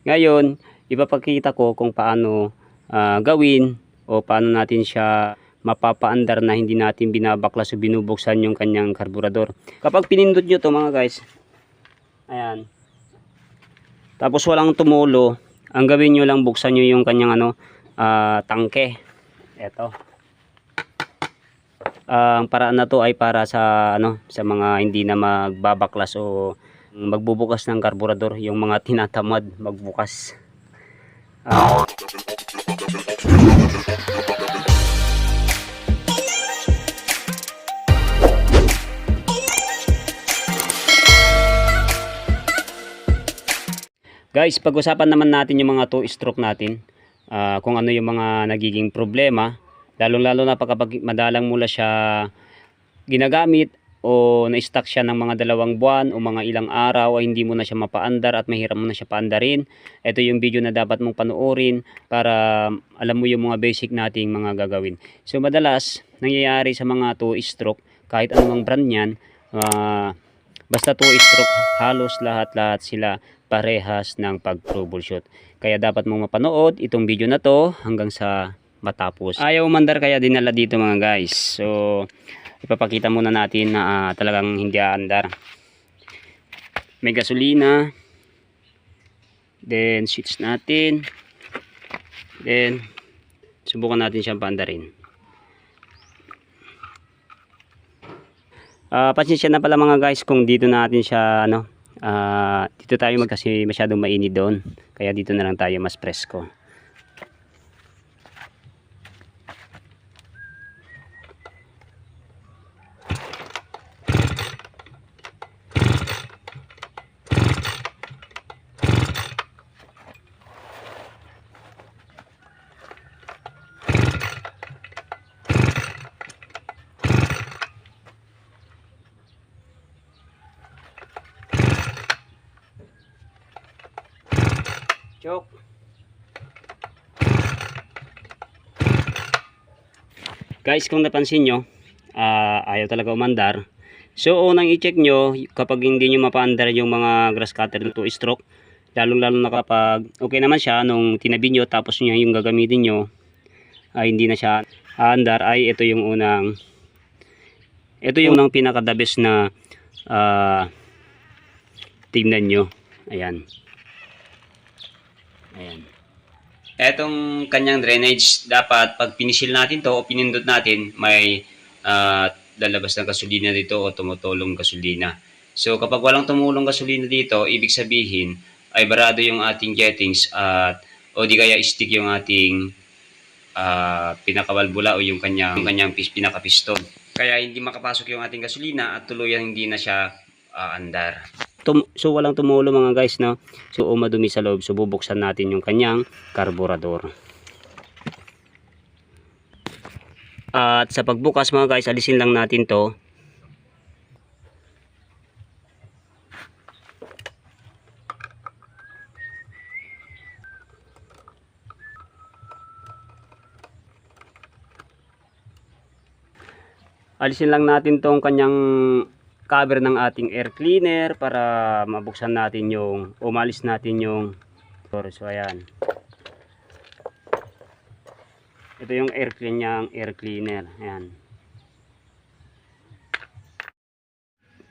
Ngayon, ipapakita ko kung paano gawin o paano natin siya mapapaandar na hindi natin binabaklas o binubuksan yung kanyang karburador. Kapag pinindot nyo to mga guys, ayan, tapos walang tumulo, ang gawin nyo lang, buksan nyo yung kanyang tangke. Eto. Ang paraan na to ay para sa sa mga hindi na magbabaklas o magbubukas ng karburador, yung mga tinatamad magbukas. Guys, pag-usapan naman natin yung mga 2-stroke natin, kung ano yung mga nagiging problema, lalong-lalo na kapag madalang mula siya ginagamit o na-stock siya ng mga 2 buwan o mga ilang araw, ay hindi mo na siya mapaandar at mahirap mo na siya paandarin. Ito yung video na dapat mong panoorin para alam mo yung mga basic nating mga gagawin. So madalas nangyayari sa mga 2-stroke, kahit anumang brand yan, basta 2-stroke, halos lahat sila parehas ng pag-troubleshoot. Kaya dapat mong mapanood itong video na to hanggang sa matapos. Ayaw mandar kaya dinala dito mga guys. So ipapakita muna natin na talagang hindi aandar. May gasolina, then switch natin, then subukan natin siyang paandarin. Pasensya na pala mga guys kung dito natin siya dito tayo kasi masyadong mainit doon, kaya dito na lang tayo mas presko. Chok. Guys, kung napansin nyo, ayaw talaga umandar. So unang i-check nyo kapag hindi nyo mapaandar yung mga grass cutter na 2-stroke, lalong-lalo na kapag okay naman siya nung tinabi nyo tapos nyo yung gagamitin nyo ay hindi na siya aandar, ay ito yung unang pinaka the best na tignan nyo. Ayan. Etong kanyang drainage, dapat pag pinisil natin to o pinindot natin, may lalabas ng gasolina dito o tumutulong gasolina. So kapag walang tumulong gasolina dito, ibig sabihin ay barado yung ating jettings at o di kaya stick yung ating pinakawalbula o yung kanyang pinakapiston. Kaya hindi makapasok yung ating gasolina at tuluyan hindi na siya andar. So walang tumulo mga guys, no? So madumi sa loob, so bubuksan natin yung kanyang karburador. At sa pagbukas mga guys, alisin lang natin to. Alisin lang natin tong kanyang cover ng ating air cleaner para mabuksan natin yung, umalis natin yung so ayan, ito yung air cleaner. Ayan.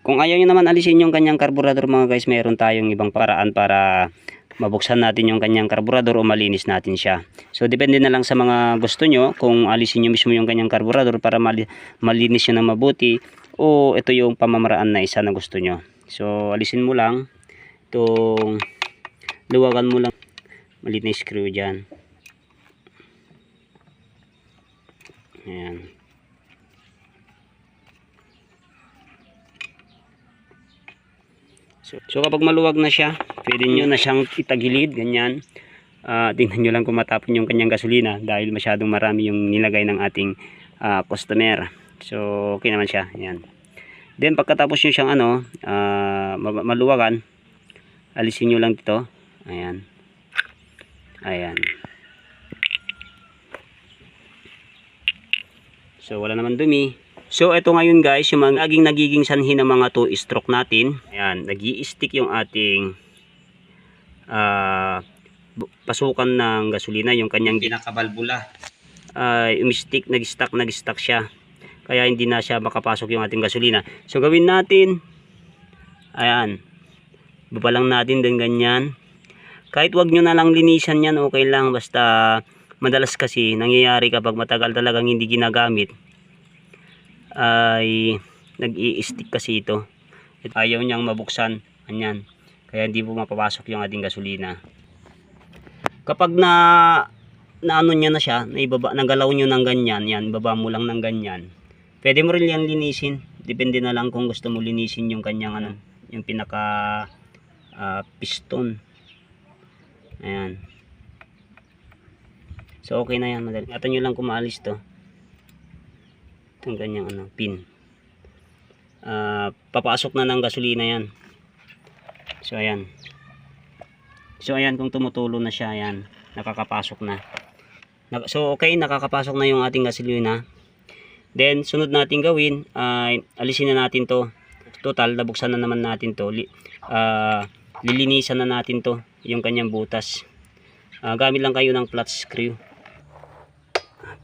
Kung ayaw nyo naman alisin yung kanyang karburador mga guys, meron tayong ibang paraan para mabuksan natin yung kanyang karburador o malinis natin siya. So depende na lang sa mga gusto nyo kung alisin nyo mismo yung kanyang karburador para malinis siya ng mabuti, o ito yung pamamaraan na isa na gusto nyo. So alisin mo lang itong, luwagan mo lang maliit na screw dyan. Ayan. So kapag maluwag na siya, pwede nyo na siyang itagilid ganyan. Tingnan nyo lang kung matapon yung kanyang gasolina dahil masyadong marami yung nilagay ng ating customer. So okay naman siya. Ayan. Then pagkatapos nyo siyang maluwagan, alisin nyo lang dito. Ayan. Ayan. So wala naman dumi. So ito ngayon guys, yung mga nagiging sanhi ng mga 2-stroke natin. Ayan, nag-i-stick yung ating pasukan ng gasolina, yung kanyang pinakabalbula. Nag-stuck siya. Kaya hindi na siya makapasok yung ating gasolina. So gawin natin, ayan, baba lang natin din ganyan. Kahit wag nyo na lang linisan yan, okay lang. Basta madalas kasi nangyayari kapag matagal talagang hindi ginagamit, ay nag-i-stick kasi ito. Ayaw niyang mabuksan. Ganyan. Kaya hindi po mapapasok yung ating gasolina. Kapag na ano niya na siya, nagalaw nyo ng ganyan, yan, baba mo lang ng ganyan. Pwede mo rin yan linisin. Depende na lang kung gusto mo linisin yung kanyang ano, yung pinaka piston. Ayan. So okay na yan, madali. Ingatan nyo lang kung maalis to. Itong kanyang ano, pin. Papasok na ng gasolina yan. So ayan. So ayan, kung tumutulo na siya, ayan, nakakapasok na. So okay, nakakapasok na yung ating gasolina. Then sunod natin gawin ay alisin na natin to. Total, nabuksan na naman natin to. Lilinisan na natin to, yung kanyang butas. Gamit lang kayo ng flat screw.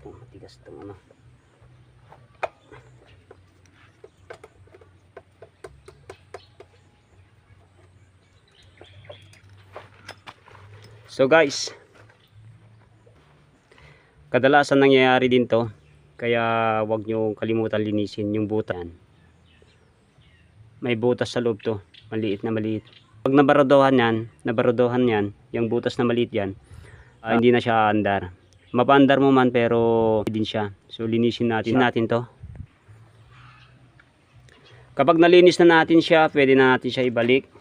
Matigas tong ano. So guys, kadalasan nangyayari din to, kaya wag nyo kalimutan linisin yung butas. May butas sa loob to, maliit na maliit. Pag nabarodohan yan, yung butas na maliit yan, hindi na siya andar. Mapaandar mo man pero din siya. So linisin natin to. Kapag nalinis na natin siya, pwede na natin siya ibalik.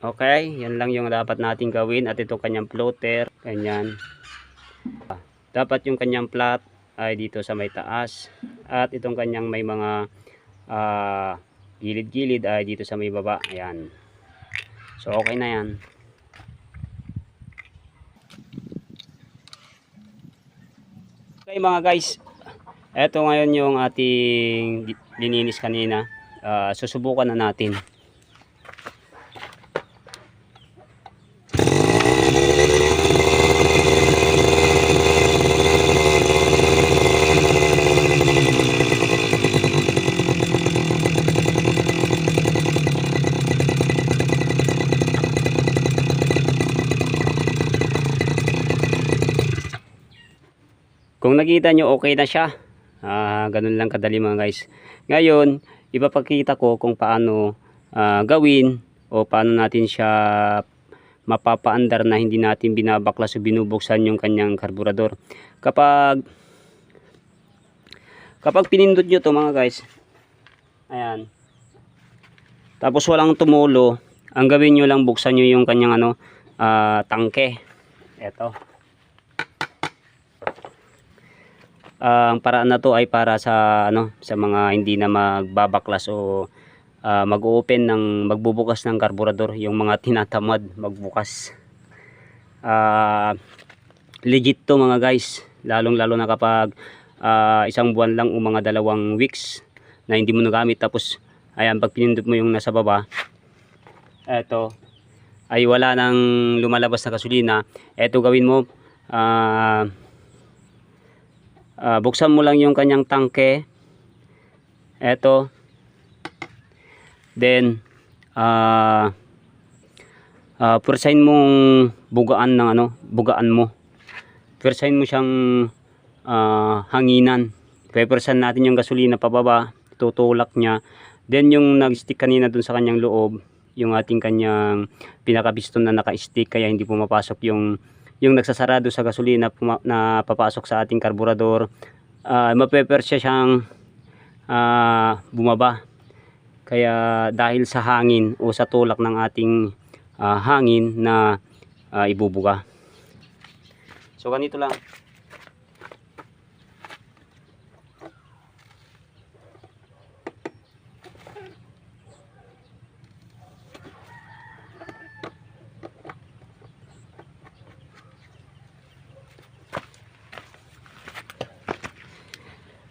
Okay, yan lang yung dapat natin gawin. At ito kanyang floater, ganyan. Dapat yung kanyang flat ay dito sa may taas. At itong kanyang may mga gilid-gilid ay dito sa may baba. Ayan. So okay na yan. Okay mga guys, ito ngayon yung ating lininis kanina. Susubukan na natin. Kung nakita nyo, okay na siya. Ganun lang kadali mga guys. Ngayon, ipapakita ko kung paano gawin o paano natin siya mapapaandar na hindi natin binabaklas o binubuksan yung kanyang karburador. Kapag pinindot nyo to mga guys, ayan, tapos walang tumulo, ang gawin nyo lang, buksan nyo yung kanyang ano, tangke. Eto. Ang paraan na to ay para sa ano, sa mga hindi na magbabaklas o mag-open ng magbubukas ng karburador, yung mga tinatamad magbukas. Legit to mga guys, lalong lalo na kapag isang buwan lang o mga 2 weeks na hindi mo nagamit, tapos ayan, pag pinindot mo yung nasa baba, eto ay wala nang lumalabas na gasolina. Eto gawin mo, buksan mo lang yung kanyang tangke. Eto. Then pursahin mong bugaan ng ano, bugaan mo. Pursahin mo siyang hanginan. Peppersan natin yung gasolina pababa, tutulak niya. Then yung nag-stick kanina dun sa kanyang loob, yung ating kanyang pinaka-piston na naka-stick, kaya hindi pumapasok yung nagsasarado sa gasolina na papasok sa ating karburador. Mapeper siyang bumaba. Kaya dahil sa hangin o sa tulak ng ating hangin na ibubuga. So ganito lang.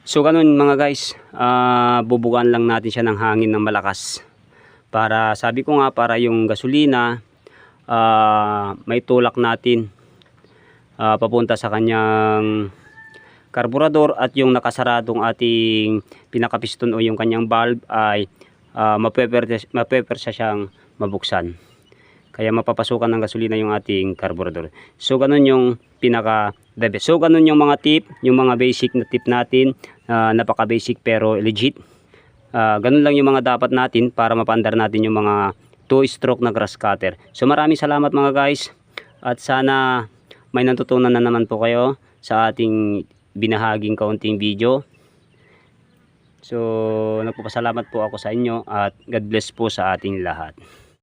So ganun mga guys, bubugaan lang natin siya ng hangin ng malakas. Para sabi ko nga, para yung gasolina may tulak natin papunta sa kanyang karburador, at yung nakasaradong ating pinakapiston o yung kanyang valve ay mapepersa siyang mabuksan. Kaya mapapasukan ng gasolina yung ating karburador. So ganun yung pinaka-the best. So ganun yung mga tip, yung mga basic na tip natin, napaka basic pero legit. Ganun lang yung mga dapat natin para mapaandar natin yung mga 2-stroke na grass cutter. So maraming salamat mga guys, at sana may natutunan na naman po kayo sa ating binahaging kaunting video. So nagpapasalamat po ako sa inyo, at God bless po sa ating lahat.